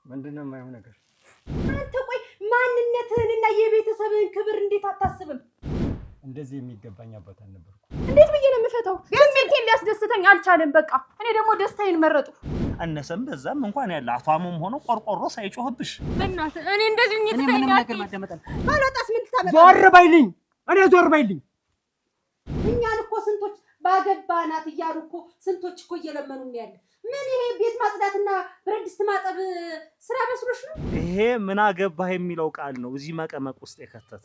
ምንድነው የማይሆን ነገር? አንተ ቆይ ማንነትህንና የቤተሰብህን ክብር እንዴት አታስብም? እንደዚህ የሚገባኝ አባት አልነበርኩ። እንዴት ብዬ ነው የምፈታው? ስሜቴን ሊያስደስተኝ አልቻለም። በቃ እኔ ደግሞ ደስታዬን መረጡ። አነሰም በዛም እንኳን ያለ አቷሙም ሆኖ ቆርቆሮ ሳይጮህብሽ በእናትህ እኔ እንደዚህ ምንም ነገር ማደመጣል ባልወጣስ ምን ልታመጣ? ዞር በይልኝ፣ እኔ ዞር በይልኝ። እኛን እኮ ስንቶች ባገባናት እያሉ እኮ ስንቶች እኮ እየለመኑ ነው ያለ። ምን ይሄ ቤት ማጽዳትና ብረት ድስት ማጠብ ስራ መስሎሽ ነው? ይሄ ምን አገባህ የሚለው ቃል ነው እዚህ መቀመቅ ውስጥ የከተተ።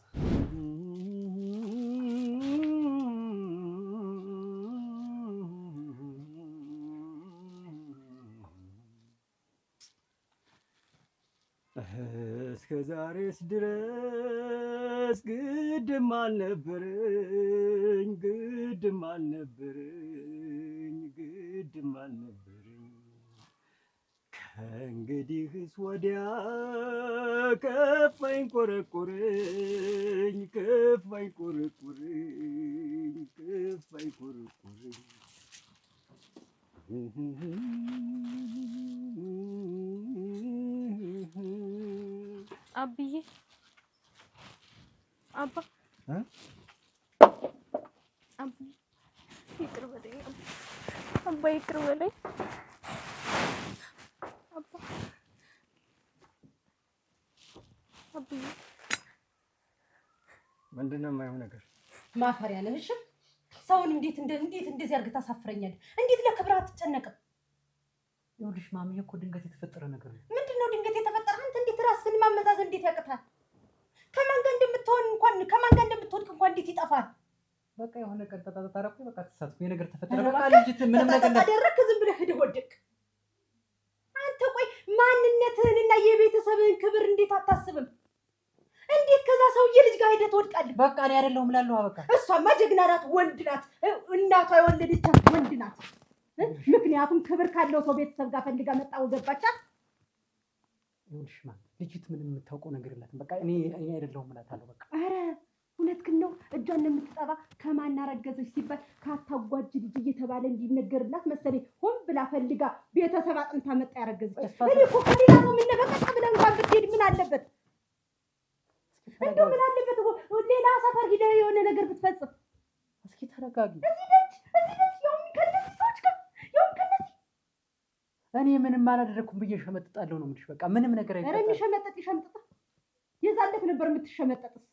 እስከ ዛሬስ ድረስ ግድም አልነበረኝ ከእንግዲህስ ወዲያ ከፋኝ ቆረቆረኝ አብዬ አባ አብዬ ይቅር በለኝ አባ ይቅር በለኝ አባ አብዬ ምንድነው የማይሆን ነገር? ማፈሪያ ነህ። እሺ ሰውን እንዴት እንደዚህ አድርገህ ታሳፍረኛለህ? እንዴት ለክብር አትጨነቅም? ይኸውልሽ ማምዬ እኮ ድንገት የተፈጠረ ነገር ነው። ምንድነው ድንገት የተፈጠረ? አንተ እንዴት ራስህን ማመዛዘን እንዴት ያቅታል? ከማን ጋር እንደምትወድቅ እንኳን እንዴት ይጠፋል? በቃ የሆነ ቀን ተጣጣራኩ። በቃ ተሳትኩ። የነገር ተፈጠረ። በቃ ልጅት ምንም ነገር ታደረክ ዝም ብለህ ሄደህ ወድቅ። አንተ ቆይ ማንነትህንና የቤተሰብህን ክብር እንዴት አታስብም? እንዴት ከዛ ሰውዬ ልጅ ጋር ሄደህ ትወድቃለህ? በቃ እኔ አይደለሁም እላለሁ። በቃ እሷማ ጀግና ናት፣ ወንድ ናት። እናቷ የወለደቻት ወንድ ናት። ምክንያቱም ክብር ካለው ሰው ቤተሰብ ጋር ፈልጋ መጣው ገባቻ። ይኸውልሽ ማም ልጅት ምንም የምታውቀው ነገር የላትም። በቃ እኔ አይደለሁም እላታለሁ። በቃ ኧረ እውነትህን ነው። እጇን የምትጠባ ከማን አረገዘች ሲባል ካታጓጅ ልጅ እየተባለ እንዲነገርላት መሰለኝ ሆን ብላ ፈልጋ ቤተሰብ አጥንታ መጣ ያረገዘች። እኔ እኮ ከሌላ ሰው የሚነበቀቅ ብለህ እንኳን ብትሄድ ምን አለበት? እንደው ምን አለበት እኮ ሌላ ሰፈር ሂደህ የሆነ ነገር ብትፈጽም። እስኪ ተረጋጊ። እዚህ ነች ያውም ከነዚህ ሰዎች ጋር ያውም ከነዚህ እኔ ምንም አላደረኩም ብዬ ሸመጥጣለሁ ነው የምልሽ። በቃ ምንም ነገር አይደለም። ኧረ የሚሸመጠጥ ይሸምጥጥ። የዛለት ነበር የምትሸመጠጥስ።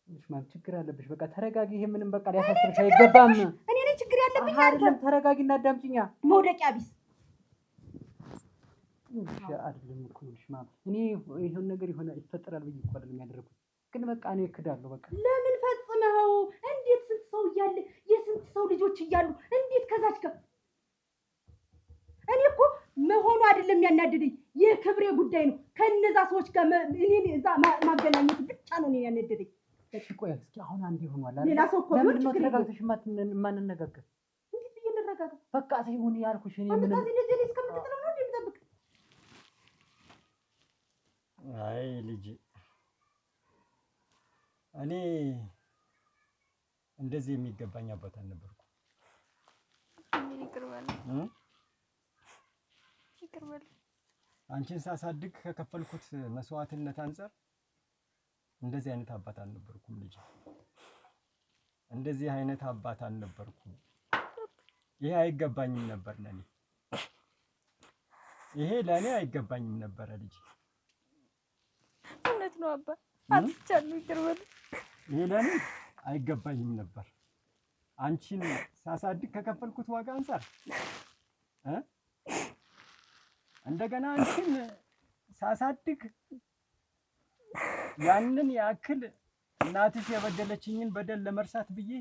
እሺ ማም ችግር አለብሽ። በቃ ተረጋጊ። ይሄ ምንም በቃ ሊያሳስብሽ አይገባም። እኔ ነኝ ችግር ያለብኝ አይደለም። ተረጋጊና አዳምጪኛ። መውደቂያ ቢስ እሺ አይደለም እኮ እሺ ማም እኔ ይሄን ነገር ይፈጠራል ብዬ እኮ አይደለም ያደረኩት። ግን በቃ እኔ እክዳለሁ። በቃ ለምን ፈጽመው? እንዴት ስንት ሰው እያለ የስንት ሰው ልጆች እያሉ እንዴት ከዛች ጋር እኔ እኮ መሆኑ አይደለም ያናደደኝ፣ የክብሬ ጉዳይ ነው። ከነዛ ሰዎች ጋር እኔን እዛ ማገናኘት ብቻ ነው እኔን ያናደደኝ። እሺ ቆይ እስኪ አሁን አንዴ ሆኗል አይደል? ሌላ ሰው እኮ ለምን ነው ተረጋግተሽ ማንነጋገር? እንዴት ብዬ ልረጋጋ? በቃ ተይሁን ያልኩሽ እኔ ምንም አመጣዚ ልጅ እስከምትጥለው ነው እንደምጠብቅ። አይ ልጅ እኔ እንደዚህ የሚገባኝ አባት አልነበርኩ። ይቅር በለኝ አንቺን ሳሳድግ ከከፈልኩት መስዋዕትነት አንፃር እንደዚህ አይነት አባት አልነበርኩም። ልጅ እንደዚህ አይነት አባት አልነበርኩም። ይሄ አይገባኝም ነበር ለኔ። ይሄ ለኔ አይገባኝም ነበር ልጅ። እውነት ነው አባ አትቻለሁ። ይቅር በለኝ። ይሄ ለኔ አይገባኝም ነበር። አንቺን ሳሳድግ ከከፈልኩት ዋጋ አንፃር እንደገና አንቺን ሳሳድግ ያንን ያክል እናትሽ የበደለችኝን በደል ለመርሳት ብዬ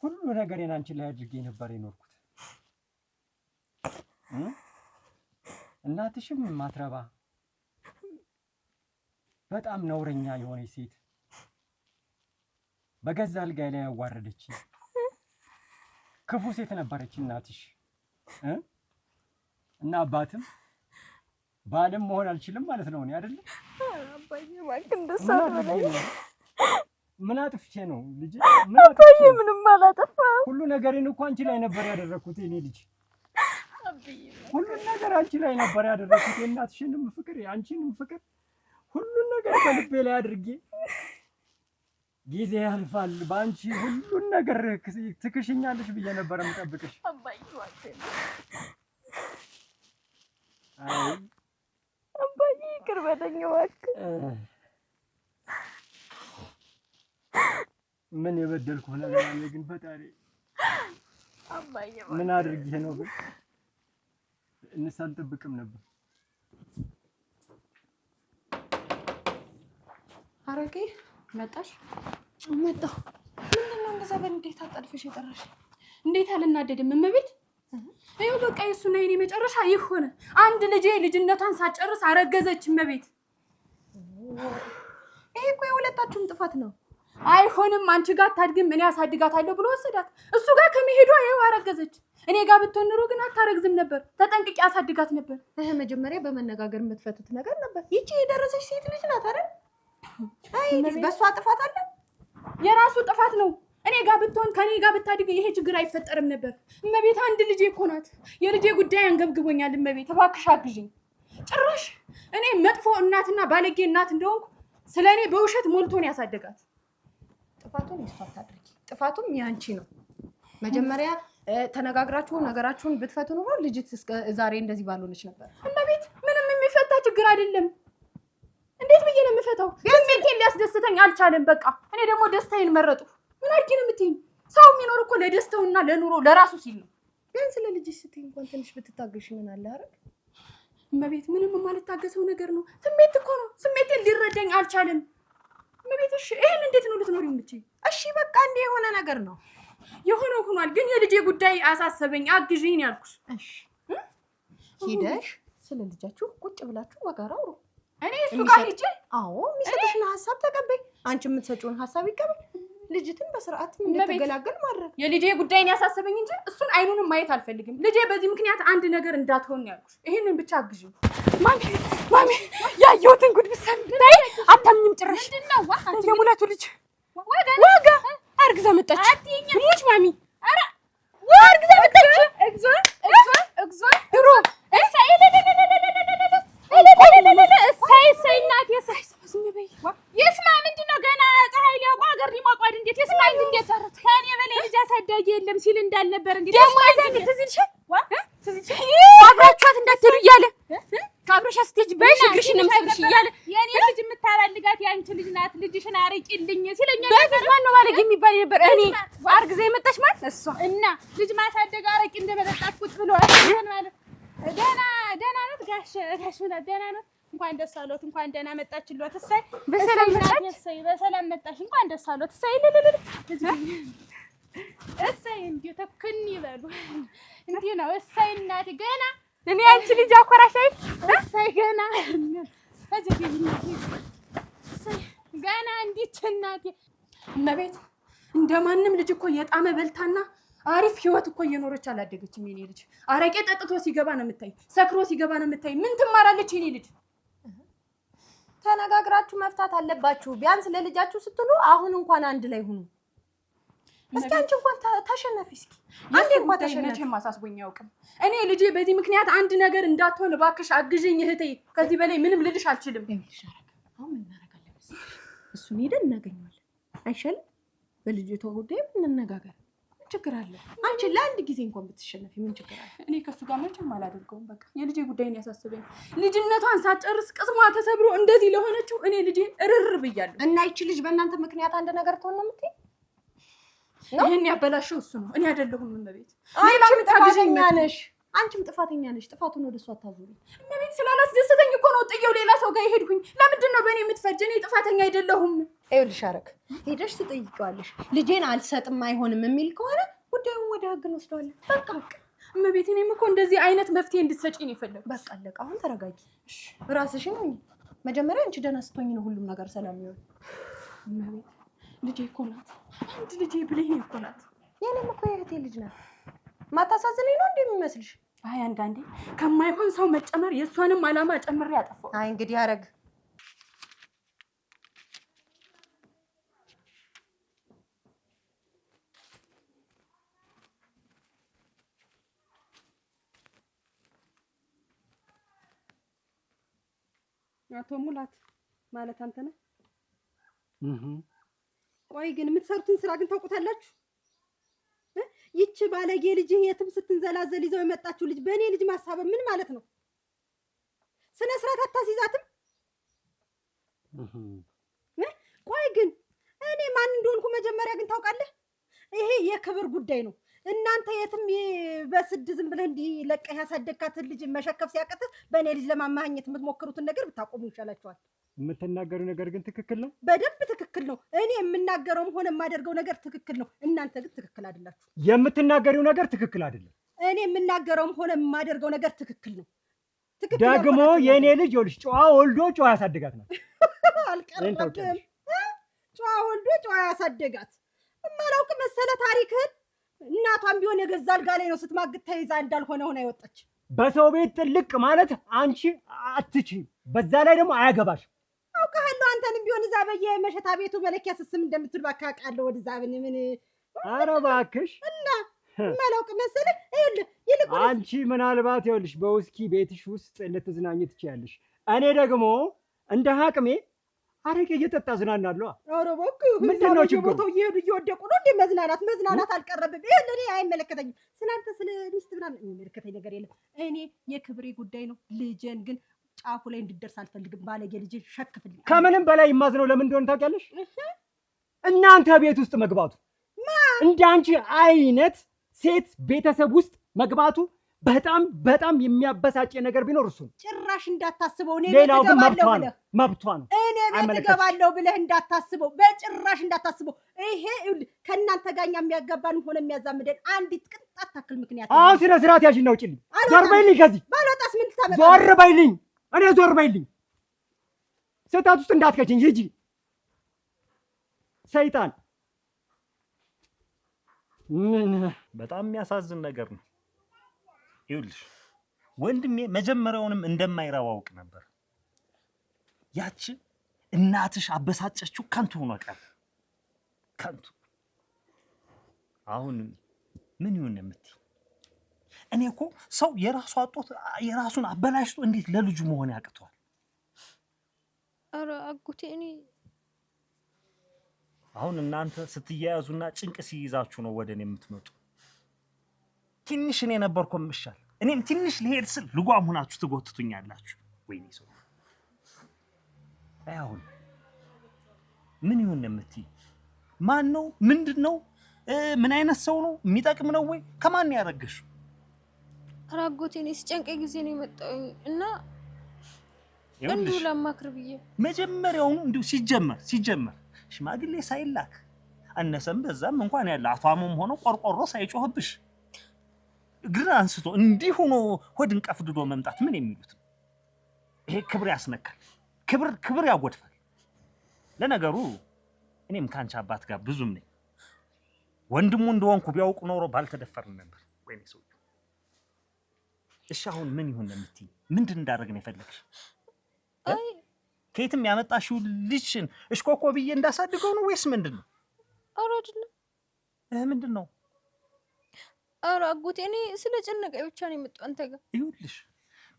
ሁሉ ነገሬን አንቺ ላይ አድርጌ ነበር የኖርኩት። እናትሽም ማትረባ በጣም ነውረኛ የሆነች ሴት በገዛ አልጋዬ ላይ ያዋረደች ክፉ ሴት ነበረች እናትሽ። እና አባትም ባልም መሆን አልችልም ማለት ነው። እኔ አይደለም አባዬ እባክህ እንደሱ አትበለኝ። ምን አጥፍቼ ነው ልጅ? አባዬ ምንም አላጠፋም። ሁሉ ነገሬን እኮ አንቺ ላይ ነበር ያደረኩት የኔ ልጅ። አባዬ ሁሉን ነገር አንቺ ላይ ነበር ያደረኩት። የእናትሽንም ፍቅር የአንቺንም ፍቅር ሁሉን ነገር በልቤ ላይ አድርጌ ጊዜ ያልፋል በአንቺ ሁሉን ነገር ትክሽኛለሽ ብዬ ነበር የምጠብቅሽ። አባዬ እባክህ አይ አባዬ ይቅር በለኝ እባክህ። ምን የበደልኩህ ነገር አለ ግን ፈጣሪ? አባዬ ምን አድርጌ ነው ግን? እንስ አልጠብቅም ነበር። አረቄ መጣሽ? መጣሁ። ምንድን ነው እንደዛ በእንዴት አጣድፈሽ የጠራሽ? እንዴት አልናደድም እመቤት? ይኸው በቃ የእሱና የኔ መጨረሻ ይህ ሆነ። አንድ ልጄ ልጅነቷን ሳትጨርስ አረገዘች እመቤት። ይሄ እኮ የሁለታችሁም ጥፋት ነው። አይሆንም፣ አንቺ ጋር አታድግም፣ እኔ አሳድጋታለሁ ብሎ ወሰዳት። እሱ ጋር ከመሄዷ ይኸው አረገዘች። እኔ ጋር ብትሆን ኑሮ ግን አታረግዝም ነበር፣ ተጠንቅቄ አሳድጋት ነበር። መጀመሪያ በመነጋገር የምትፈቱት ነገር ነበር። ይቺ የደረሰች ሴት ልጅ ናት አይደል? አይ በሷ ጥፋት አለ? የራሱ ጥፋት ነው። እኔ ጋር ብትሆን ከኔ ጋር ብታድግ ይሄ ችግር አይፈጠርም ነበር። እመቤት አንድ ልጄ እኮ ናት። የልጄ ጉዳይ አንገብግቦኛል እመቤት፣ እባክሽ አግዢኝ። ጭራሽ እኔ መጥፎ እናትና ባለጌ እናት እንደሆንኩ ስለኔ በውሸት ሞልቶን ያሳደጋት። ጥፋቱን እሷ አታድርጊ፣ ጥፋቱም ያንቺ ነው። መጀመሪያ ተነጋግራችሁ ነገራችሁን ብትፈቱ ኑሮ ልጅት ዛሬ እንደዚህ ባልሆነች ነበር። እመቤት ምንም የሚፈታ ችግር አይደለም። እንዴት ብዬ ነው የምፈታው? ስሜቴን ሊያስደስተኝ አልቻለም። በቃ እኔ ደግሞ ደስታዬን መረጡ። ምን አድርጊ ነው የምትይኝ? ሰው የሚኖር እኮ ለደስታውና ለኑሮ ለራሱ ሲል ነው። ቢያንስ ለልጅሽ ስትይ እንኳን ትንሽ ብትታገሽ ምን አለ አይደል? እመቤት ምንም የማልታገሰው ነገር ነው። ስሜት እኮ ነው። ስሜቴን ሊረዳኝ አልቻለም። እመቤት እሺ ይሄን እንዴት ነው ልትኖሪ የምትይኝ? እሺ በቃ እንደ የሆነ ነገር ነው የሆነው ሆኗል። ግን የልጄ ጉዳይ አሳሰበኝ፣ አግዢኝ ያልኩሽ። እሺ ሂደሽ ስለ ልጃችሁ ቁጭ ብላችሁ በጋራ አውሩ። እኔ እሱ ጋር ሂጄ አዎ የሚሰጥሽን ሐሳብ ተቀበይ፣ አንቺ የምትሰጪውን ሐሳብ ይቀበል። ልጅትን በስርዓት እንድትገላገል ማድረግ የልጄ ጉዳይን ያሳሰበኝ እንጂ እሱን አይኑንም ማየት አልፈልግም። ልጄ በዚህ ምክንያት አንድ ነገር እንዳትሆን ያልኩሽ። ይሄንን ብቻ አግዢኝ። ማሚ ያየሁትን ጉድ ብትሰሚ አታምኝም ጭራሽ። ምንድነው የሙላቱ ልጅ ዋጋ አርግዛ መጣች። ሙች ማሚ አረ አርግዛ መጣች። እግዚኦ ድሮ እሰይ እናቴ እሰይ ይስማ። ምንድነው ገና ፀሐይ ሊያውቁ ሀገር ሊሞቁ አይደል? እንዴት ይስማ እንዴት ከእኔ በላይ ልጅ አሳዳጊ የለም ሲል እንዳልነበር እንዴት ደግሞ ያዘን ትዝልሽ አብራችኋት እንዳትሄዱ እያለ ከአብረሻ ስትሄጂ በይሽ እግርሽን ነው የምትሰብርሽ እያለ የኔ ልጅ የምታባልጋት ያንቺ ልጅ ናት፣ ልጅሽን አርቂልኝ ሲለኝ በፊት ማን ነው ባለጌ የሚባል ነበር? እኔ አርግዛ የመጣች ማለት እሷ እና ልጅ ማሳደግ አረቂ እንደመጠጣት ቁጭ ብሎ አይሆን ማለት ደህና ናት። ጋሽ ምናት ደህና ናት። እንኳን ደስ አሎት፣ እንኳን ደህና መጣችልዎት። እሰይ በሰላም መጣች። እሰይ በሰላም መጣሽ፣ እንኳን ደስ አሎት። እሰይ ልልል እሰይ እንዲሁ ተኩን ይበሉ እንዲሁ ነው። እሰይ እናቴ ገና እኔ አንቺ ልጅ አኮራሽ አይደል? እሰይ ገና እሰይ ገና እንዲች እናቴ እመቤት እንደማንም ልጅ እኮ የጣመ በልታና አሪፍ ህይወት እኮ እየኖረች አላደገችም። የኔ ልጅ አረቄ ጠጥቶ ሲገባ ነው የምታይ፣ ሰክሮ ሲገባ ነው የምታይ። ምን ትማራለች የኔ ልጅ? ተነጋግራችሁ መፍታት አለባችሁ። ቢያንስ ለልጃችሁ ስትሉ አሁን እንኳን አንድ ላይ ሁኑ። እስኪ አንቺ እንኳን ተሸነፊ። እስኪ አንዴ እንኳን ተሸነፊ። መቼም አሳስቦኝ አያውቅም። እኔ ልጄ በዚህ ምክንያት አንድ ነገር እንዳትሆን እባክሽ አግዥኝ እህቴ። ከዚህ በላይ ምንም ልልሽ አልችልም። አሁን ምን እናደርጋለን? እሱን ሄደን እናገኘዋለን አይሻልም? በልጅቷ ጉዳይ እንነጋገር። ምን ችግር አለ? አንቺ ለአንድ ጊዜ እንኳን ብትሸነፊ ምን ችግር አለ? እኔ ከሱ ጋር መቼም አላደርገውም። በቃ የልጄ ጉዳይን ያሳስበኝ። ልጅነቷን ሳትጨርስ ቅስሟ ተሰብሮ እንደዚህ ለሆነችው እኔ ልጄ እርር ብያለሁ። እና ይቺ ልጅ በእናንተ ምክንያት አንድ ነገር ትሆን ነው የምትይ? ይሄን ያበላሸው እሱ ነው፣ እኔ አይደለሁም። እመቤት አንቺም ጥፋተኛ ነሽ፣ ጥፋቱን ወደ እሷ አታዙሪ። እመቤት ስላላስደሰተኝ እኮ ነው ጥዬው ሌላ ሰው ጋር የሄድኩኝ። ለምንድን ነው በእኔ የምትፈርጂ? እኔ ጥፋተኛ አይደለሁም። ይኸውልሽ አረግ ሄደሽ ትጠይቂዋለሽ። ልጄን አልሰጥም አይሆንም የሚል ከሆነ ጉዳዩን ወደ ህግ እንወስደዋለን። በቃ እመቤት እኔም እኮ እንደዚህ አይነት መፍትሄ እንድትሰጪኝ ነው የፈለኩት። በቃ አለቀ። አሁን ተረጋጊ። ራስሽን መጀመሪያ አንቺ ደህና ስትሆኚ ነው ሁሉም ነገር ሰላም ይሆን። እመቤት ልጄ እኮ ናት፣ አንድ ልጄ ብለኝ እኮ ናት። የኔም እኮ የእህቴ ልጅ ናት። ማታሳዝነኝ ነው እንዴ የሚመስልሽ? አይ አንዳንዴ ከማይሆን ሰው መጨመር የእሷንም አላማ ጨምሬ ያጠፋው። አይ እንግዲህ አረግ አቶ ሙላት ማለት አንተ ነህ? ቆይ ግን የምትሰሩትን ስራ ግን ታውቁታላችሁ? ይቺ ባለጌ ልጅ የትም ስትንዘላዘል ይዘው የመጣችው ልጅ በእኔ ልጅ ማሳበብ ምን ማለት ነው? ስነ ስርዓት አታስይዛትም? ቆይ ግን እኔ ማን እንደሆንኩ መጀመሪያ ግን ታውቃለህ? ይሄ የክብር ጉዳይ ነው። እናንተ የትም በስድ ዝም ብለህ እንዲህ ለቀህ ያሳደግካትን ልጅ መሸከፍ ሲያቀጥህ በእኔ ልጅ ለማማኘት የምትሞክሩትን ነገር ብታቆሙ ይሻላችኋል። የምትናገሪው ነገር ግን ትክክል ነው። በደንብ ትክክል ነው። እኔ የምናገረውም ሆነ የማደርገው ነገር ትክክል ነው። እናንተ ግን ትክክል አይደላችሁ። የምትናገሪው ነገር ትክክል አይደለም። እኔ የምናገረውም ሆነ የማደርገው ነገር ትክክል ነው። ደግሞ የእኔ ልጅ ይኸውልሽ ጨዋ ወልዶ ጨዋ ያሳደጋት ናት። አልቀረብም። ጨዋ ወልዶ ጨዋ ያሳደጋት እማላውቅ መሰለ ታሪክህን። እናቷም ቢሆን የገዛ አልጋ ላይ ነው ስትማግጥ ተይዛ እንዳልሆነ ሆና ይወጣች። በሰው ቤት ጥልቅ ማለት አንቺ አትችይም። በዛ ላይ ደግሞ አያገባሽ። አውቃለሁ አንተንም ቢሆን እዛ በየመሸታ ቤቱ መለኪያ ስስም እንደምትል እባክህ አውቃለሁ። ወደዛ ምን ኧረ እባክሽ እና እማላውቅ መሰለ። ይኸውልህ ይልቅ አንቺ ምናልባት ይኸውልሽ በውስኪ ቤትሽ ውስጥ ልትዝናኝ ትችያለሽ። እኔ ደግሞ እንደ አቅሜ አረቄ እየጠጣ ዝናናለሁ። ኧረ እባክህ ምንድነው ችግሩ? እየሄዱ እየወደቁ ነው እንዴ? መዝናናት አልቀረብም። ይሄን እኔ አይመለከተኝም። ስላንተ ስለ ሚስት ምናምን የሚመለከተኝ ነገር የለም። እኔ የክብሬ ጉዳይ ነው። ልጄን ግን ጫፉ ላይ እንድደርስ አልፈልግም። ባለጌ ልጄን ሸክፍልኝ። ከምንም በላይ የማዝነው ለምን እንደሆነ ታውቂያለሽ? እናንተ ቤት ውስጥ መግባቱ እንዳንቺ አይነት ሴት ቤተሰብ ውስጥ መግባቱ በጣም የሚያበሳጭ ነገር ቢኖር እሱ ጭራሽ እንዳታስበው። እኔ ሌላው ግን መብቷ ነው። እኔ ቤት እገባለሁ ብለህ እንዳታስበው፣ በጭራሽ እንዳታስበው። ይሄ ከእናንተ ጋር የሚያጋባን ሆነ የሚያዛምደን አንዲት ቅንጣት ታክል ምክንያት ነው። አሁን ስነ ስርዓት ያዥና ውጪልኝ። ዞር በይልኝ ከዚህ። ባልወጣስ ምን ልታመጣ? ዞር በይልኝ። እኔ ዞር በይልኝ። ስህተት ውስጥ እንዳትከችኝ ሂጂ። ሰይጣን ምን በጣም የሚያሳዝን ነገር ነው። ይኸውልሽ ወንድሜ መጀመሪያውንም እንደማይረባ አውቅ ነበር። ያቺ እናትሽ አበሳጨችው፣ ከንቱ ሆኖ ቀረ። ከንቱ። አሁን ምን ይሁን የምትይ? እኔ እኮ ሰው የራሱ አጦት የራሱን አበላሽቶ እንዴት ለልጁ መሆን ያቅተዋል? ኧረ አጎቴ እኔ አሁን እናንተ ስትያያዙና ጭንቅ ሲይዛችሁ ነው ወደ እኔ የምትመጡ። ትንሽ እኔ ነበርኩ የምሻል። እኔም ትንሽ ልሄድ ስል ልጓም ሆናችሁ ትጎትቱኛላችሁ። ወይኔ ሰው አሁን ምን ይሁን የምትይ? ማን ነው? ምንድነው? ምን አይነት ሰው ነው? የሚጠቅም ነው ወይ? ከማን ያረገሽው? ኧረ አጎቴ እኔ ሲጨንቀኝ ጊዜ ነው የመጣሁኝ እና እንዲሁ ላማክር ብዬ መጀመሪያውኑ እንዲሁ ሲጀመር ሽማግሌ ሳይላክ አነሰም በዛም እንኳን ያለ አቷሙም ሆኖ ቆርቆሮ ሳይጮህብሽ እግር አንስቶ እንዲህ ሆኖ ሆድን ቀፍድዶ መምጣት ምን የሚሉት? ይሄ ክብር ያስነካል፣ ክብር ያጎድፋል። ለነገሩ እኔም ካንቺ አባት ጋር ብዙም ነኝ። ወንድሙ እንደሆንኩ ቢያውቁ ኖሮ ባልተደፈርን ነበር። ወይኔ ሰው። እሺ አሁን ምን ይሁን የምትይ? ምንድን እንዳደረግ ነው የፈለግሽ? ከየትም ያመጣሽው ልጅሽን እሽኮኮ ብዬ እንዳሳድገው ነው ወይስ ምንድን ነው? ኧረ አይደለም። ምንድን ነው? ኧረ አጎቴ እኔ ስለጨነቀኝ ብቻ ነው የመጣሁ አንተ ጋር። ይኸውልሽ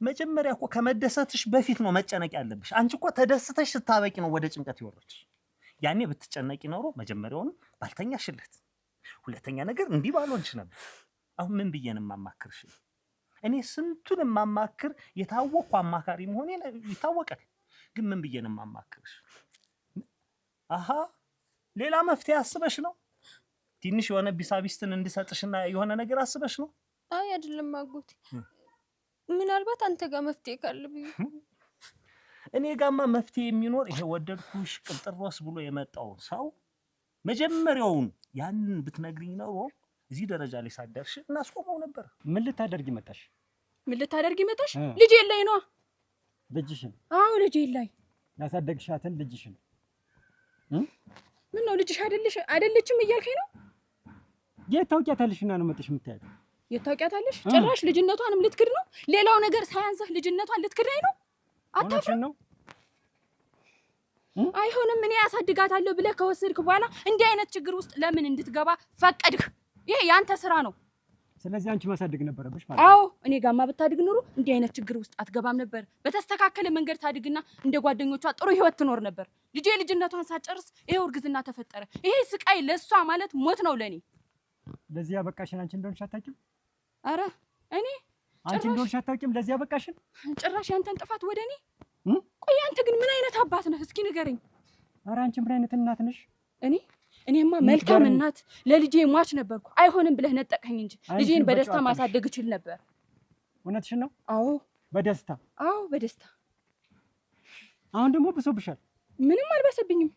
መጀመሪያ እኮ ከመደሰትሽ በፊት ነው መጨነቅ ያለብሽ። አንቺ እኮ ተደስተሽ ስታበቂ ነው ወደ ጭንቀት ይወረድሽ። ያኔ ብትጨነቂ ኖሮ መጀመሪያውኑ ባልተኛሽለት። ሁለተኛ ነገር እንዲህ ባልሆንሽ ነበር። አሁን ምን ብዬ ነው የማማክርሽ? እኔ ስንቱን የማማክር የታወቅኩ አማካሪ መሆኔ ይታወቃል። ግን ምን ብዬ ነው የማማክርሽ? አሃ ሌላ መፍትሄ አስበሽ ነው? ትንሽ የሆነ ቢሳቢስትን እንድሰጥሽና የሆነ ነገር አስበሽ ነው? አይ አይደለም አጎቴ፣ ምናልባት አንተ ጋር መፍትሄ ካለ ብዬ። እኔ ጋማ መፍትሄ የሚኖር ይሄ ወደድኩሽ ቅልጥሮስ ብሎ የመጣው ሰው መጀመሪያውን ያንን ብትነግሪኝ ነው እዚህ ደረጃ ላይ ሳደርሽ እናስቆመው ነበር። ምን ልታደርጊ መጣሽ? ልጄ ላይ ነው። ልጅሽን? አዎ ልጄ ላይ ያሳደግሻትን ልጅሽን። ምን ነው ልጅሽ አይደለችም እያልከኝ ነው? የት ታውቂያታለሽና ነው መጥሽ የምታያት? የት ታውቂያታለሽ? ጭራሽ ልጅነቷንም ልትክድ ነው። ሌላው ነገር ሳያንስህ ልጅነቷን ልትክደኝ ነው? አታፍርም ነው? አይሆንም። እኔ ያሳድጋታለሁ ብለህ ከወሰድክ በኋላ እንዲህ አይነት ችግር ውስጥ ለምን እንድትገባ ፈቀድህ? ይሄ ያንተ ስራ ነው። ስለዚህ አንቺ ማሳደግ ነበረብሽ ማለት ነው። አዎ እኔ ጋማ ብታድግ ኑሮ እንዲህ አይነት ችግር ውስጥ አትገባም ነበር። በተስተካከለ መንገድ ታድግና እንደ ጓደኞቿ ጥሩ ህይወት ትኖር ነበር። ልጄ ልጅነቷን ሳጨርስ ይሄው እርግዝና ተፈጠረ። ይሄ ስቃይ ለሷ ማለት ሞት ነው ለኔ። ለዚህ ያበቃሽን አንቺ እንደሆንሽ አታውቂም? አረ እኔ አንቺ እንደሆንሽ አታውቂም? ለዚህ ያበቃሽን ጭራሽ ያንተን ጥፋት ወደ እኔ። ቆይ አንተ ግን ምን አይነት አባት ነህ? እስኪ ንገረኝ። አረ አንቺ ምን አይነት እናት ነሽ? እኔማ መልካም እናት ለልጄ ሟች ነበርኩ። አይሆንም ብለህ ነጠቀኝ እንጂ ልጄን በደስታ ማሳደግ እችል ነበር። እውነትሽን ነው? አዎ በደስታ አዎ በደስታ። አሁን ደግሞ ብሶብሻል። ምንም አልበሰብኝም።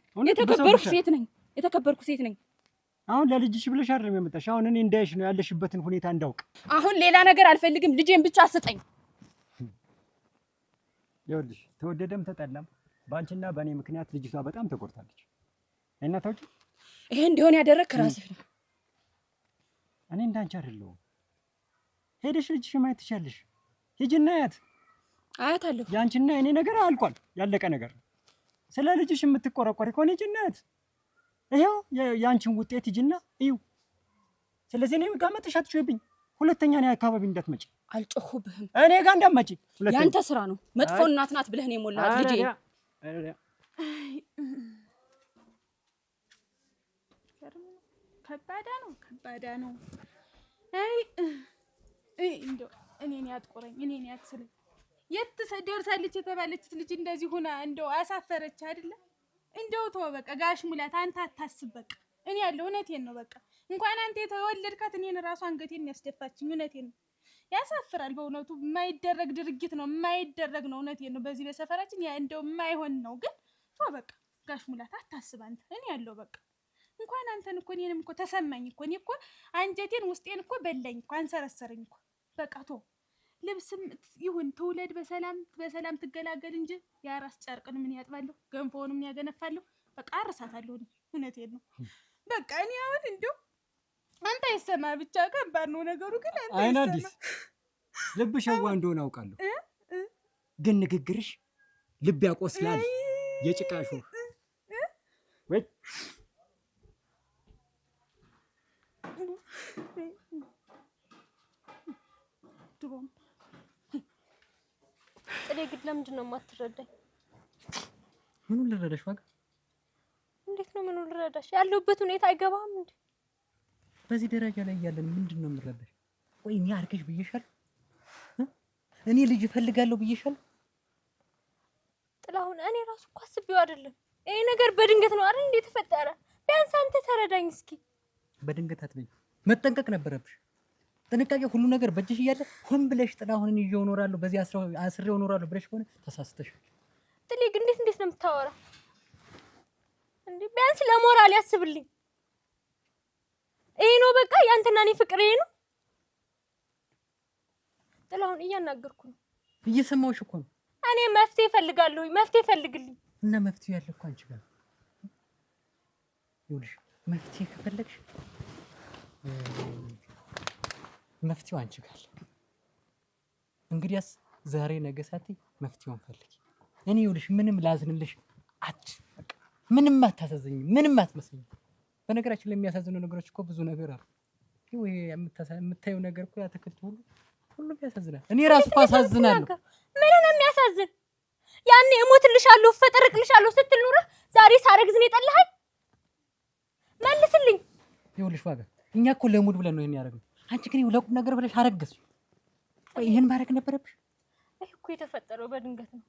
የተከበርኩ ሴት ነኝ። አሁን ለልጅሽ ብለሽ አይደለም የመጣሽ። አሁን እኔ እንዳይሽ ነው ያለሽበትን ሁኔታ እንዳውቅ። አሁን ሌላ ነገር አልፈልግም። ልጄን ብቻ ስጠኝ። ይኸውልሽ ተወደደም ተጠላም በአንቺና በእኔ ምክንያት ልጅቷ በጣም ተጎድታለች። እና ታውቂ ይሄ እንዲሆን ያደረግክ ራስህ ነህ። እኔ እንዳንቺ አይደለሁም። ሄደሽ ልጅሽ ማየት ትችያለሽ። ሂጂና አያታለሁ። ያንቺና የኔ ነገር አልቋል፣ ያለቀ ነገር። ስለ ልጅሽ የምትቆረቆሪ ከሆነ ሂጂና ይሄው ያንቺን ውጤት ሂጂና እዩ። ስለዚህ እኔ ጋር መጥተሽ አትጮይብኝ። ሁለተኛ እኔ አካባቢ እንዳትመጪ። አልጮህብህም። እኔ ጋር እንዳትመጪ። ያንተ ስራ ነው። መጥፎ እናት ናት ብለህ ነው የሞላሃት ልጄ። ከባዳ ነው። አይ እንደው እኔን ያጥቆረኝ፣ እኔን ያክስለኝ። የት ደርሳለች የተባለች ልጅ እንደዚህ ሆና እንደው አሳፈረች አይደለ? እንደው ተው በቃ ጋሽ ሙላት አንተ አታስብ በቃ። እኔ ያለው እውነቴን ነው በቃ። እንኳን አንተ የተወለድካት እኔን ራሱ አንገቴን ያስደፋችኝ። እውነቴን ነው። ያሳፍራል በእውነቱ። የማይደረግ ድርጊት ነው፣ የማይደረግ ነው። እውነቴን ነው። በዚህ በሰፈራችን ያ እንደው የማይሆን ነው። ግን ተው በቃ ጋሽ ሙላት አታስብ አንተ። እኔ ያለው በቃ እንኳን አንተን እኮ እኔንም እኮ ተሰማኝ እኮ። እኔ እኮ አንጀቴን ውስጤን እኮ በላኝ እኮ አንሰረሰረኝ እኮ። በቃ ተው ልብስም ይሁን ትውለድ በሰላም ትገላገል እንጂ የአራስ ጨርቅን ምን ያጥባለሁ፣ ገንፎውንም ያገነፋለሁ። በቃ አርሳታለሁ። እውነቴን ነው በቃ። እኔ አሁን እንደው አንተ አይሰማ ብቻ ከባድ ነው ነገሩ። ግን አንተ አይናዲስ ልብሽ የዋ እንደሆነ አውቃለሁ፣ ግን ንግግርሽ ልብ ያቆስላል። የጭቃሹ ወይ ድሮም ጥሬ ግን ለምንድን ነው የማትረዳኝ? ምኑን ልረዳሽ? ዋጋ እንዴት ነው ምኑን ልረዳሽ? ያለሁበት ሁኔታ አይገባም እንዴ? በዚህ ደረጃ ላይ እያለን ምንድን ነው የምረዳሽ? ቆይ እኔ አርገሽ ብዬሻለሁ? እኔ ልጅ እፈልጋለሁ ብዬሻለሁ? ጥላሁን እኔ ራሱ እኮ አስቤው አይደለም። ይሄ ነገር በድንገት ነው አይደል እንዴ ተፈጠረ? ቢያንስ አንተ ተረዳኝ እስኪ። በድንገት አትበይ፣ መጠንቀቅ ነበረብሽ። ጥንቃቄ ሁሉ ነገር በእጅሽ እያለ ሆን ብለሽ ጥላሁንን ይዤው እኖራለሁ በዚህ አስሬው እኖራለሁ ብለሽ ከሆነ ተሳስተሻል። ጥሌ ግን እንዴት ነው የምታወራው እንዴ? ቢያንስ ለሞራል ያስብልኝ። ይሄ ነው በቃ ያንተና እኔ ፍቅር ይሄ ነው። ጥላሁን እያናገርኩ ነው። እየሰማሁሽ እኮ ነው። እኔ መፍትሄ እፈልጋለሁ። መፍትሄ ፈልግልኝ። እና መፍትሄ ያለ እኮ አንቺ ጋር ይኸውልሽ፣ መፍትሄ ከፈለግሽ መፍትሄው አንቺ ጋር። እንግዲያስ ዛሬ ነገ ሳትይ መፍትሄውን ፈልጊ። እኔ ይኸውልሽ ምንም ላዝንልሽ በቃ ምንም አታሳዝኝ፣ ምንም አትመስለኝ። በነገራችን ላይ የሚያሳዝኑ ነገሮች እኮ ብዙ ነገር አሉ። ይሄ የምታየው ነገር እኮ ያተክልት ሁሉ ያሳዝናል። እኔ ራሱ እኮ አሳዝናለሁ። ምን ነው የሚያሳዝን? ያኔ እሞትልሻለሁ ፈጠርቅልሻለሁ ስትል ኑረህ ዛሬ ሳረግዝ ነው የጠላኸኝ? መልስልኝ። ይኸውልሽ ዋጋ እኛ እኮ ለሙድ ብለን ነው ይሄን ያደረግነው። አንቺ ግን ለቁም ነገር ብለሽ አረገዝሽ። ቆይ ይሄን ማድረግ ነበረብሽ? ይሄ እኮ የተፈጠረው በድንገት ነው።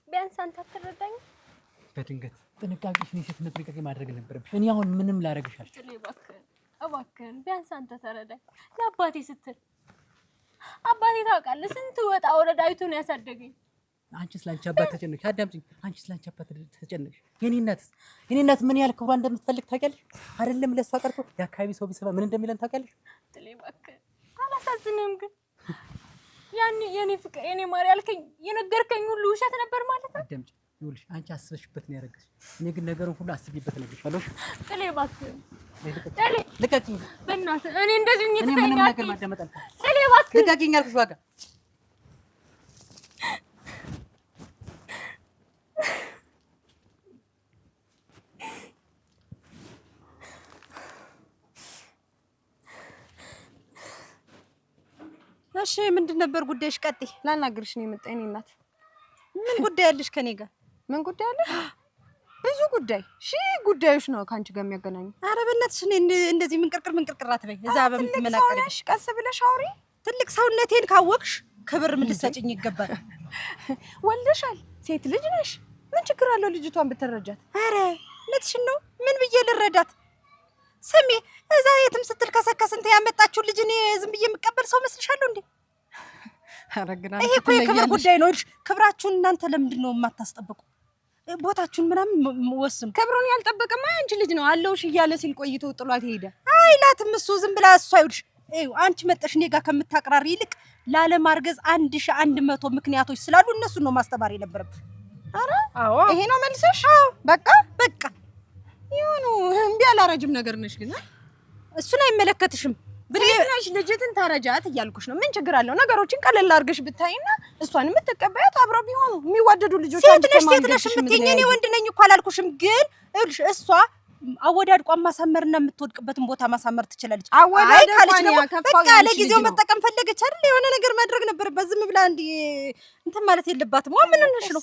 ቢያንስ አንተ አትረዳኝም? በድንገት ጥንቃቄሽን የሴትነት ጥንቃቄ ማድረግ ነበረብሽ። እኔ አሁን ምንም ላደርግሽ አልችልም። እባክህን ቢያንስ አንተ ተረዳኝ። ለአባቴ ስትል አባቴ ታውቃለህ ስንት ወጣ ወረዳ አይቶ ነው ያሳደገኝ። አንቺ ስላንቺ አባት ተጨነቅሽ። አዳምጪኝ። አንቺ ስላንቺ አባት ተጨነቅሽ። የኔ እናት ምን ያህል ክብሯ እንደምትፈልግ ታውቂያለሽ? አይደለም ለሷ ቀርቶ የአካባቢ ሰው ቢሰማ ምን እንደሚለን ታውቂያለሽ? ጥሌ እባክህ አላሳዝንም። ግን ያኔ የኔ ፍቅር የኔ ማር ያልከኝ የነገርከኝ ሁሉ ውሸት ነበር ማለት ነው? አዳምጪኝ። ይኸውልሽ አንቺ አስበሽበት ነው ያደረግሽ። እኔ ግን ነገሩን ሁሉ አስቤበት ነግሬሻለሁ። ጥሌ እባክህ ልቀቂኝ። በእናትህ እኔ እንደዚህ እኔ ምንም ነገር ማዳመጥ አልፈልግም። ጥሌ እባክህ ልቀቂኝ አልኩሽ ዋጋ። እሺ ምንድን ነበር ጉዳይሽ? ቀጥይ። ላናግርሽ ነው የመጣኝ እኔ እናት። ምን ጉዳይ አለሽ ከኔ ጋር? ምን ጉዳይ አለ? ብዙ ጉዳይ ጉዳዮች ነው ካንቺ ጋር የሚያገናኙ። ኧረ በእናትሽ እንደዚህ ምንቅርቅር አትበይ። እዛ በምትመናቀርሽ ቀስ ብለሽ አውሪ። ትልቅ ሰውነቴን ካወቅሽ ክብር ልትሰጪኝ ይገባል። ወልደሻል፣ ሴት ልጅ ነሽ። ምን ችግር አለው ልጅቷን ብትረጃት? ኧረ እውነትሽን ነው። ምን ብዬ ልረዳት? ስሚ እዛ የትም ስትል ከሰከስ እንትን ያመጣችሁ ልጅ እኔ ዝም ብዬ የምቀበል ሰው መስልሻለሁ እንዴ? ኧረ ግን ይሄ እኮ የክብር ጉዳይ ነው። ክብራችሁን እናንተ ለምንድን ነው የማታስጠብቁ? ቦታችሁን ምናምን ወስኑ። ክብሩን ያልጠበቀማ አንቺ ልጅ ነው አለውሽ እያለ ሲል ቆይቶ ጥሏት ሄደ። አይላትም እሱ ዝም ብላ እሱ አይውልሽ። አንቺ መጠሽ እኔ ጋር ከምታቀራሪ ይልቅ ላለማርገዝ 1100 ምክንያቶች ስላሉ እነሱን ነው ማስተማር የነበረብሽ። ኧረ አዎ ይሄ ነው መልሰሽ? በቃ ይሁኑ። እምቢ አላረጅም ነገር ነሽ ግን እሱን አይመለከትሽም። ብለሽ ልጅትን ታረጃት እያልኩሽ ነው። ምን ችግር አለው? ነገሮችን ቀለል አድርገሽ ብታይና እሷን የምትቀበያት አብረው ቢሆኑ የሚዋደዱ ልጆች። ሴት ነሽ የምትይኝ እኔ ወንድ ነኝ እኮ አላልኩሽም። ግን ይኸውልሽ እሷ አወዳድቋን ማሳመርና የምትወድቅበትን ቦታ ማሳመር ትችላለች። አይ ካለች ደግሞ በቃ ለጊዜው መጠቀም ፈለገች አይደል? የሆነ ነገር ማድረግ ነበረበት። ዝም ብላ እንትን ማለት የለባትም። ምን ነሽ ነው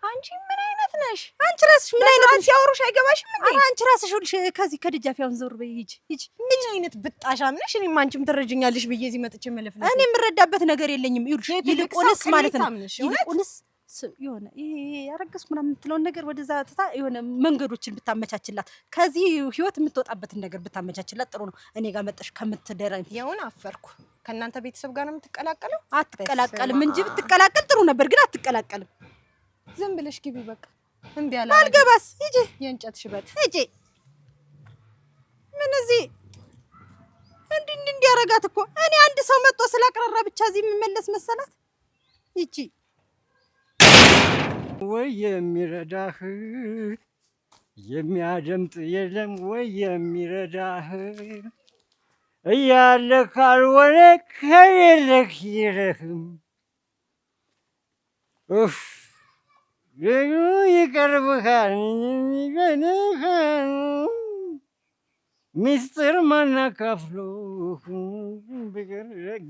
አንቺ? ምን አይነት ነሽ አንቺ? ራስሽ ምን አይነት ነሽ? ሲያወሩሽ አይገባሽም እንዴ? አንቺ ራስሽ ሁልሽ ከዚህ ከደጃፊያውን ዘውር በይ። ሂጂ። ምን አይነት ብጣሻም ነሽ? እኔም አንቺም ትረጅኛለሽ ብዬ እዚህ መጥቼ መለፍለፍ። እኔ የምረዳበት ነገር የለኝም። ይልቁንስ ማለት ነው ይልቁንስ የሆነ ይሄ ያረገዝኩ ምናምን የምትለውን ነገር ወደዛ ትታ የሆነ መንገዶችን ብታመቻችላት፣ ከዚህ ህይወት የምትወጣበትን ነገር ብታመቻችላት ጥሩ ነው። እኔ ጋር መጠሽ ከምትደረኝ የሆነ አፈርኩ። ከእናንተ ቤተሰብ ጋር ነው የምትቀላቀለው? አትቀላቀልም እንጂ ብትቀላቀል ጥሩ ነበር፣ ግን አትቀላቀልም። ዝም ብለሽ ግቢ በቃ። እምቢ አለ አልገባስ። ሂጂ የእንጨት ሽበት ሂጂ። ምን እዚህ እንዲህ ያረጋት እኮ እኔ አንድ ሰው መጥቶ ስላቀረራ ብቻ እዚህ የምመለስ መሰላት? ሂጂ ወይ የሚረዳህ የሚያደምጥ የለም ወይ የሚረዳህ እያለ ካልሆነ ከሌለህ ይረህም ይቀርብሃል ሚስጥር ማናካፍሎ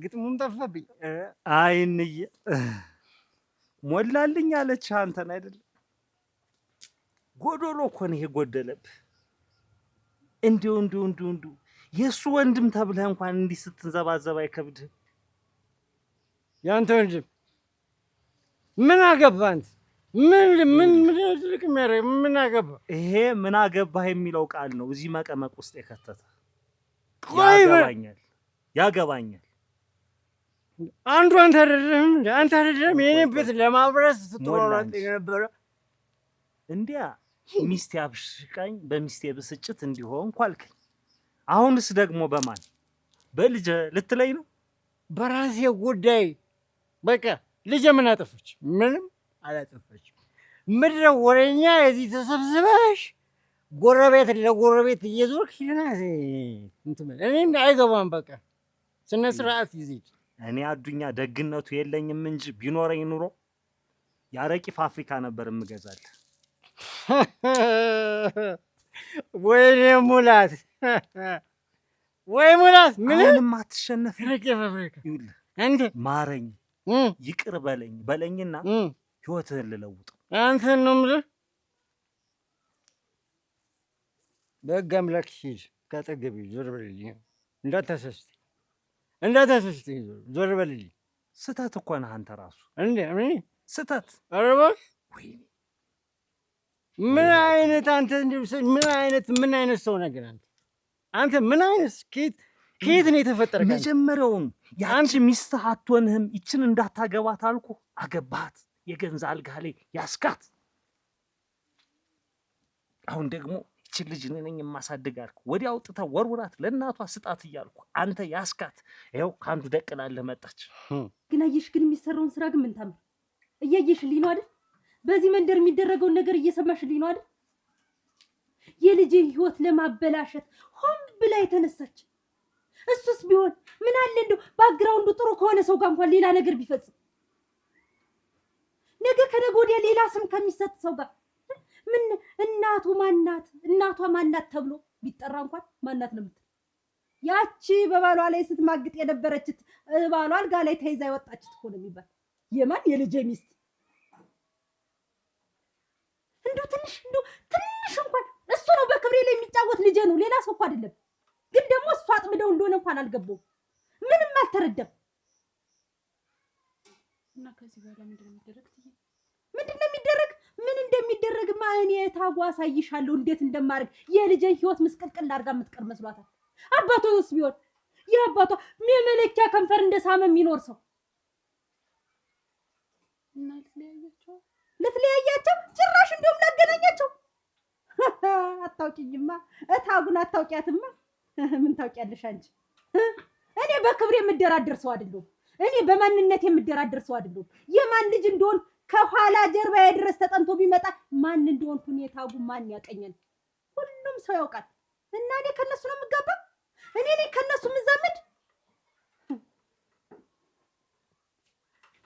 ግጥሙን ጠፋብኝ። አይንዬ ሞላልኝ አለች። አንተን አይደል ጎዶሎ እኮ ነው ይሄ ጎደለብህ። እንዲሁ የእሱ ወንድም ተብለህ እንኳን እንዲህ ስትንዘባዘብ አይከብድህ? ያንተ ወንድም ምን አገባህ አንተ? ምን ትልቅ የሚያደርግ ምን አገባህ? ይሄ ምን አገባህ የሚለው ቃል ነው እዚህ መቀመቅ ውስጥ የከተተ። ያገባኛል። አንተ አይደለም የኔ ቤት ለማብረስ ስትሮጥ የነበረ እንዲያ ሚስቴ አብሽቃኝ በሚስቴ ብስጭት እንዲሆን ኳልከኝ። አሁንስ ደግሞ በማን በልጄ ልትለኝ ነው? በራሴ ጉዳይ በቃ ልጄ ምን አጠፈች? ምንም አላጠፈች። ምድረ ወሬኛ የዚህ ተሰብስበሽ ጎረቤት ለጎረቤት እየዞርክ እኔ አይገባም። በቃ ስነ ስርዓት ይዘሽ እኔ አዱኛ ደግነቱ የለኝም እንጂ ቢኖረኝ ኑሮ ያረቂ ፋብሪካ ነበር የምገዛልህ። ወይኔ ሙላት ምንም አትሸነፍ። ያረቂ ፋብሪካ ይኸውልህ አንተ ማረኝ ይቅር በለኝና ህይወትህን ልለውጥ። አንተን ነው የምልህ። በሕግ አምላክ ሂድ፣ ካጠገቤ ዞር በልልኝ። እንዳታሰስተኝ ዞር በልልኝ። ስተት እኮ ነህ አንተ ራሱ ስተት። ኧረ እባክህ ምን አይነት ሰው ነገር አንተ ምን አይነት ከየት ነው የተፈጠረ? መጀመሪያውኑ ያንቺ ሚስትህ አትሆንህም። ይችን እንዳታገባት አልኩህ፣ አገባሃት። የገንዛ አልጋ ላይ ያስካት። አሁን ደግሞ ይችን ልጅ እኔ ነኝ የማሳድግ አልኩ። ወዲያ አውጥተህ ወርውራት ለእናቷ ስጣት እያልኩ አንተ ያስካት። ይኸው ከአንዱ ደቅላለህ መጣች። ግን አየሽ፣ ግን የሚሰራውን ስራ ግን ምን ታምር እያየሽልኝ ነው አይደል? በዚህ መንደር የሚደረገውን ነገር እየሰማሽልኝ ነው አይደል? የልጄን ህይወት ለማበላሸት ሆን ብላ የተነሳች። እሱስ ቢሆን ምን አለ እንደው ባክግራውንዱ ጥሩ ከሆነ ሰው ጋር እንኳን ሌላ ነገር ቢፈጽም፣ ነገ ከነገ ወዲያ ሌላ ስም ከሚሰጥ ሰው ጋር ምን እናቷ ማናት ተብሎ ቢጠራ እንኳን ማናት ነው የምትል። ያቺ በባሏ ላይ ስትማግጥ የነበረች ባሏ አልጋ ላይ ተይዛ የወጣች እኮ ነው የሚባል። የማን የልጄ ሚስት እንደው ትንሽ እንኳን እሱ ነው በክብሬ ላይ የሚጫወት ልጄ ነው፣ ሌላ ሰው እኮ አይደለም። ግን ደግሞ እሱ አጥምደው እንደሆነ እንኳን አልገባውም፣ ምንም አልተረዳም። እና ከዚህ በኋላ ምንድን ነው የሚደረግ? ምን እንደሚደረግማ እኔ ታጓ አሳይሻለሁ እንዴት እንደማደርግ። የልጄን ህይወት ምስቅልቅል አድርጋ የምትቀር መስሏታል። አባቷስ ቢሆን የአባቷ የመለኪያ ከንፈር እንደሳመ የሚኖር ሰው እና ልትለያያቸው ጭራሽ እንደውም ላገናኛቸው። አታውቂኝማ፣ እታጉን አታውቂያትማ። ምን ታውቂያለሽ አንቺ? እኔ በክብሬ የምደራደር ሰው አይደለሁም። እኔ በማንነት የምደራደር ሰው አይደለሁም። የማን ልጅ እንደሆን ከኋላ ጀርባዬ ድረስ ተጠንቶ ቢመጣ ማን እንደሆን ሁኔታው ማን ያቀኛል? ሁሉም ሰው ያውቃል። እና እኔ ከነሱ ነው የምጋባ? እኔ ከነሱ የምዛመድ?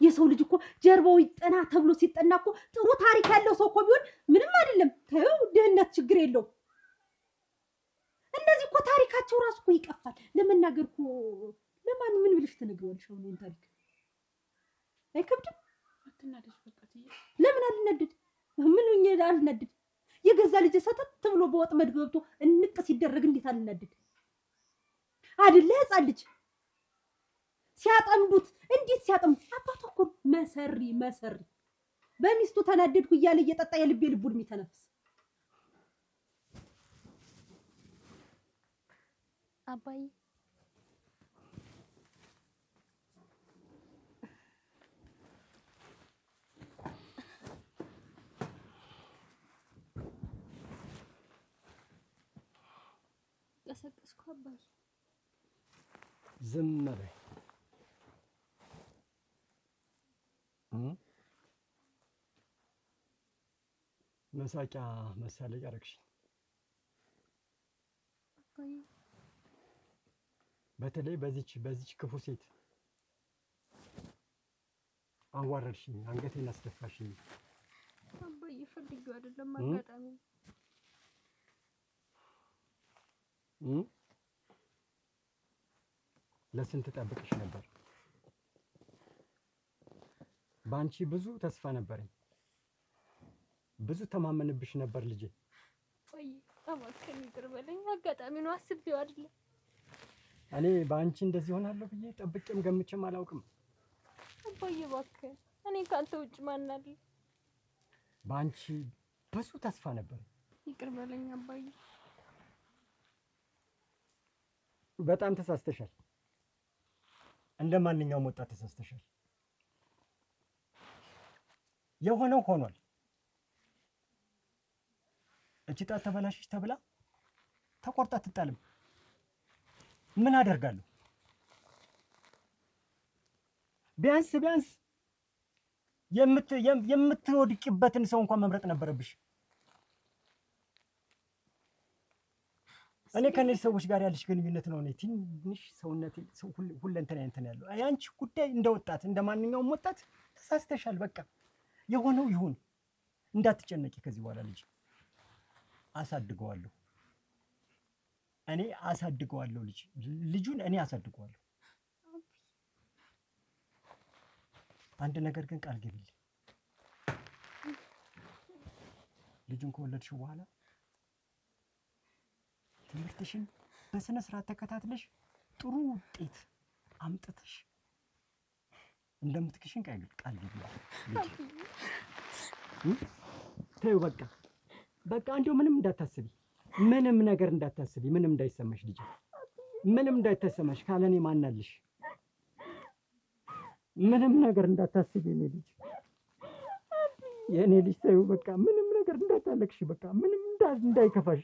የሰው ልጅ እኮ ጀርባው ይጠና ተብሎ ሲጠና እኮ ጥሩ ታሪክ ያለው ሰው እኮ ቢሆን ምንም አይደለም። ተይው፣ ድህነት ችግር የለውም። እንደዚህ እኮ ታሪካቸው ራሱ እኮ ይቀፋል። ለመናገር እኮ ለማን ምን ብለሽ ትነግሪዋለሽ? አሁን ይሄን ታሪክ አይከብድም? አትናደሽ በቃ ትዬ። ለምን አልነድድ? ምን ሆኜ አልነድድ? የገዛ ልጅ ሰተት ብሎ በወጥመድ ገብቶ እንቅ ሲደረግ እንዴት አልነድድ? አይደለ ህፃን ልጅ ሲያጠምዱት እንዴት ሲያጠምዱት አባቷ እኮ መሰሪ በሚስቱ ተናደድኩ እያለ እየጠጣ የልቤ ልቡን የሚተነፍስ አባዬ ቀሰቀስኩ። አባዬ ዝም በይ። መሳቂያ መሳለቂያ አደረግሽኝ። በተለይ በዚች ክፉ ሴት አዋረድሽኝ፣ አንገቴን አስደፋሽኝ። አባዬ ፈልጌው አይደለም፣ አጋጣሚ ለስንት ጠብቅሽ ነበር። በአንቺ ብዙ ተስፋ ነበረኝ፣ ብዙ ተማመንብሽ ነበር ልጄ። አባዬ እባክህን ይቅር በለኝ፣ አጋጣሚ ነው፣ አስቤው አይደለም። እኔ በአንቺ እንደዚህ ሆናለሁ ብዬ ጠብቄም ገምቼም አላውቅም። አባዬ እባክህን፣ እኔ ካንተ ውጭ ማን አለ? በአንቺ ብዙ ተስፋ ነበር። ይቅር በለኝ አባዬ። በጣም ተሳስተሻል። እንደ ማንኛውም ወጣት ተሳስተሻል። የሆነው ሆኗል። እቺ ጣት ተበላሽሽ ተብላ ተቆርጣ ትጣልም። ምን አደርጋለሁ? ቢያንስ የምትወድቂበትን ሰው እንኳን መምረጥ ነበረብሽ። እኔ ከነዚህ ሰዎች ጋር ያለሽ ግንኙነት ነው እኔ ትንሽ ሰውነቴ ሁለንተና እንትን ያለው። ያንቺ ጉዳይ እንደ ወጣት እንደ ማንኛውም ወጣት ተሳስተሻል። በቃ የሆነው ይሁን፣ እንዳትጨነቂ። ከዚህ በኋላ አሳድገዋለሁ፣ እኔ አሳድገዋለሁ። ልጁን እኔ አሳድገዋለሁ። አንድ ነገር ግን ቃል ግቢልኝ፣ ልጁን ከወለድሽው በኋላ ትምህርትሽን በስነ ስርዓት ተከታትለሽ ጥሩ ውጤት አምጥተሽ እንደምትክሽን ቃል ግቢልኝ። ተይው በቃ እንደው ምንም እንዳታስቢ፣ ምንም ነገር እንዳታስቢ፣ ምንም እንዳይሰማሽ ልጅ፣ ምንም እንዳይተሰማሽ። ካለኔ ማናልሽ? ምንም ነገር እንዳታስቢ የኔ ልጅ ተይው በቃ ምንም ነገር እንዳታለቅሽ፣ በቃ ምንም እንዳይከፋሽ።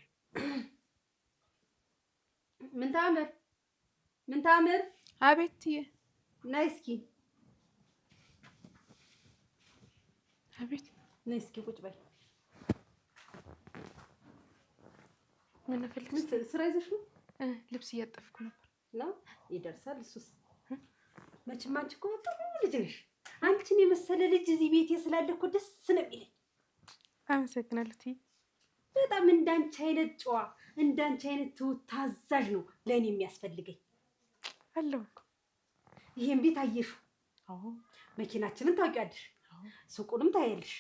ምን ታምር? አቤት። ነይ እስኪ አቤት። ነይ እስኪ ቁጭ በይ። ምን ፈልግሽ? ስራ ይዘሽ ነው? ልብስ እያጠፍኩ ነበር። ነው ይደርሳል። እሱስ መቼም አንቺ እኮ ጥሩ ልጅ ነሽ። አንቺን የመሰለ ልጅ እዚህ ቤቴ ስላለ እኮ ደስ ነው የሚለኝ። አመሰግናለሁ። በጣም እንዳንቺ አይነት ጨዋ እንዳንቺ አይነት ትሁት ታዛዥ ነው ለእኔ የሚያስፈልገኝ። አለው ይሄን ቤት አየሽው? አዎ። መኪናችንን ታውቂያለሽ? ሱቁንም ታያለሽ።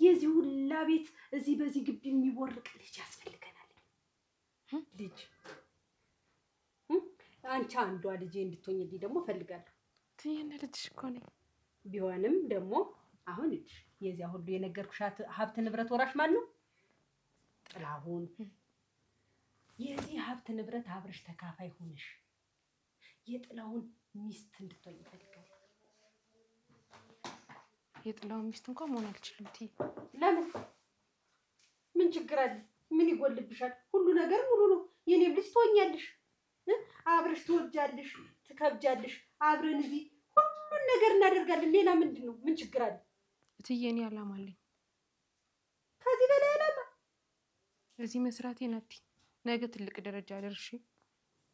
የዚህ ሁላ ቤት እዚህ በዚህ ግቢ የሚወርቅ ልጅ ያስፈልገናል። ልጅ አንቺ አንዷ ልጅ እንድትሆኝልኝ ደግሞ ፈልጋለሁ። ትየነ ልጅሽ እኮ ነኝ። ቢሆንም ደግሞ አሁን ልጅ የዚያ ሁሉ የነገርኩሽ ሀብት ንብረት ወራሽ ማን ነው? ጥላሁን። የዚህ ሀብት ንብረት አብረሽ ተካፋይ ሆነሽ የጥላሁን ሚስት እንድትሆኝ ይፈልጋል። የጥላሁን ሚስት እንኳን መሆን አልችልም። ትይ ለምን? ምን ችግር አለ? ምን ይጎልብሻል? ሁሉ ነገር ሙሉ ነው። የኔም ልጅ ትሆኛለሽ። አብረሽ ትወልጃለሽ፣ ትከብጃለሽ። አብረን እዚህ ሁሉን ነገር እናደርጋለን። ሌላ ምንድን ነው? ምን ችግር አለ? እትዬ እኔ ዓላማ አለኝ። ከዚህ በላይ ዓላማ? እዚህ መስራቴ ናት። ነገ ትልቅ ደረጃ ደርሼ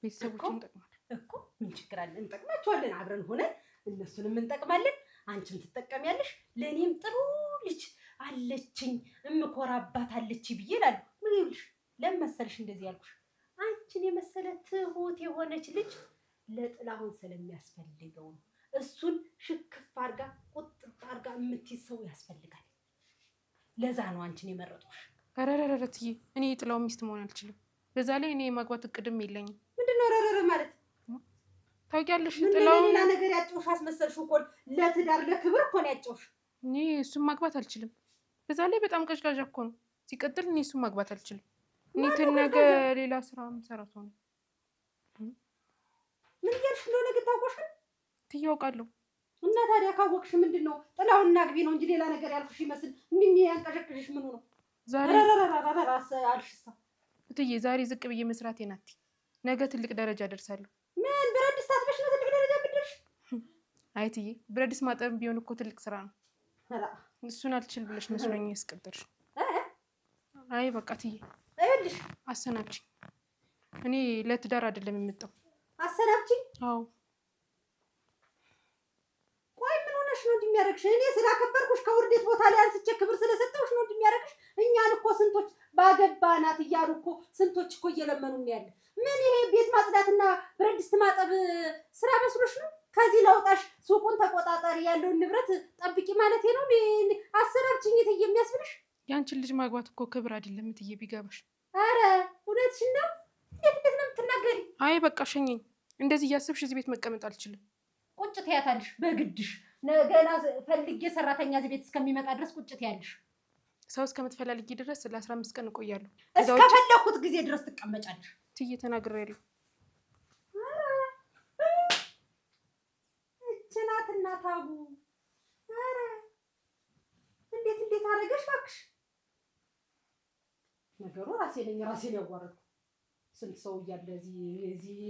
ቤተሰቦችን እንጠቅማለን እኮ። ምን ችግር አለ? እንጠቅማቸዋለን። አብረን ሆነን እነሱንም እንጠቅማለን። አንቺም ትጠቀሚያለሽ። ለእኔም ጥሩ ልጅ አለችኝ እምኮራባት አለች ብዬ እላለሁ። ምን ይሉሽ? ለምን መሰልሽ እንደዚህ ያልኩሽ? አንቺን የመሰለ ትሁት የሆነች ልጅ ለጥላሁን ስለሚያስፈልገው ነው። እሱን ሽክፍ አርጋ ቁጥጥ አርጋ የምትይዝ ሰው ያስፈልጋል። ለዛ ነው አንቺን የመረጥኩሽ። ረረረ እትዬ እኔ የጥላሁን ሚስት መሆን አልችልም። በዛ ላይ እኔ የማግባት እቅድም የለኝም። ምንድነው ረረረ ማለት? ታውቂያለሽ ጥላሁን ሌላ ነገር ያጨውሽ አስመሰልሽ እኮ። ለትዳር ለክብር እኮ ነው ያጨውሽ። እኔ እሱን ማግባት አልችልም። በዛ ላይ በጣም ቀዥቃዣ እኮ ነው። ሲቀጥል እኔ እሱን ማግባት አልችልም። እኔ ነገ ሌላ ስራ የምሰራ ሰው ነው። ምን እያልሽ እንደሆነ ግን ታውቆሻል? ትያውቃለሁ። እና ታዲያ ካወቅሽ ምንድነው ጥላሁን እናግቢ ነው እንጂ ሌላ ነገር ያልኩሽ ይመስል ምን ያንቀሸቅሽሽ ምኑ ነው? ዛሬ አልሽሳ እትዬ ዛሬ ዝቅ ብዬ መስራቴ ናት። ነገ ትልቅ ደረጃ ደርሳለሁ። ምን ብረት ድስት አጥበሽ ነው ትልቅ ደረጃ የምትደርሽ? አይ እትዬ ብረት ድስት ማጠብ ቢሆን እኮ ትልቅ ስራ ነው። እሱን አልችል ብለሽ መስሎኝ ያስቀጠርሽ። አይ በቃ እትዬ አይልሽ አሰናብችኝ። እኔ ለትዳር አይደለም የምመጣው። አሰናብችኝ? አዎ። ቆይ ምን ሆነሽ ነው እንደሚያረግሽ? እኔ ስላከበርኩሽ ከውርዴት ቦታ ላይ አንስቼ ክብር ስለሰጠሁሽ ነው እንደሚያረግሽ? እኛን እኮ ስንቶች ባገባናት እያሉ እኮ ስንቶች እኮ እየለመኑ ነው ያለ። ምን ይሄ ቤት ማጽዳትና ብረት ድስት ማጠብ ስራ መስሎሽ ነው? ከዚህ ለውጣሽ ሱቁን ተቆጣጣሪ፣ ያለውን ንብረት ጠብቂ ማለት ነው። አሰናብችኝ እትዬ የሚያስብልሽ? ያንቺን ልጅ ማግባት እኮ ክብር አይደለም እትዬ ቢገባሽ። አረ እውነትሽን ነው? እንዴት ነው የምትናገሪ? አይ በቃ ሸኘኝ። እንደዚህ እያሰብሽ እዚህ ቤት መቀመጥ አልችልም። ቁጭ ትያታለሽ በግድሽ። ገና ፈልጌ ሰራተኛ እዚህ ቤት እስከሚመጣ ድረስ ቁጭ ትያለሽ። ሰው እስከምትፈላልጊ ድረስ ለ15 ቀን እቆያለሁ። እስከፈለኩት ጊዜ ድረስ ትቀመጫለሽ። እትዬ ተናግሬያለሁ። እች ናት እናት አቡ። ኧረ እንዴት አደረገሽ እባክሽ። ነገሩ ራሴን ያዋረድኩ። ስንት ሰው እያለ እዚህ